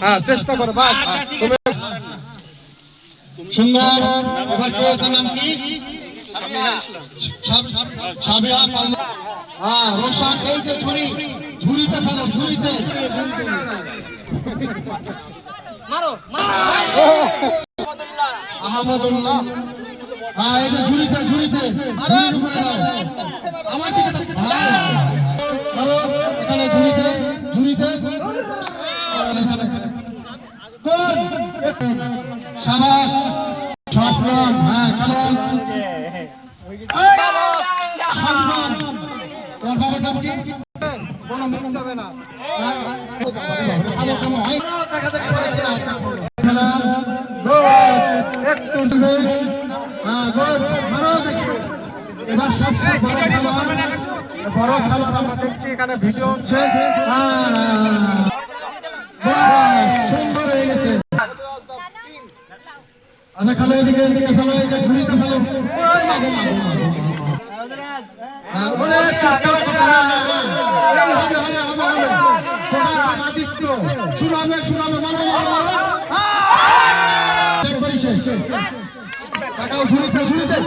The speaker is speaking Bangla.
হ্যাঁ চেষ্টা করো বাস তুমি সুন্দর। এবার কে এটার নাম কি? সাবিয়া। হ্যাঁ রোশন। এই যে ঝুড়ি, ঝুড়িতে ফেলো, ঝুড়িতে আহমদুল্লাহ। হ্যাঁ এই যে ঝুড়িতে, ঝুড়িতে ঝুড়ির উপরে দাও। আমার দিকে ধরো এখানে ঝুড়িতে, ঝুড়িতে সাবাস সাফরান। হ্যাঁ কারণ সাফরান। তোমার বাবার নাম কি? কোনো মুখ যাবে না। দেখা যাক পরে কিনা আছে। একটু এবার সবচেয়ে বড় খেলোয়াড় আমরা দেখছি এখানে ভিডিও হচ্ছে। সুন্দর হয়ে গেছে। আচ্ছা খেলো, এদিকে এদিকে ফেলো, এই যে ঝুড়িতে ফেলো। শুরু হবে, শুরু হবে, মারো শেষ। টাকাও ঝুড়িতে, ঝুড়িতে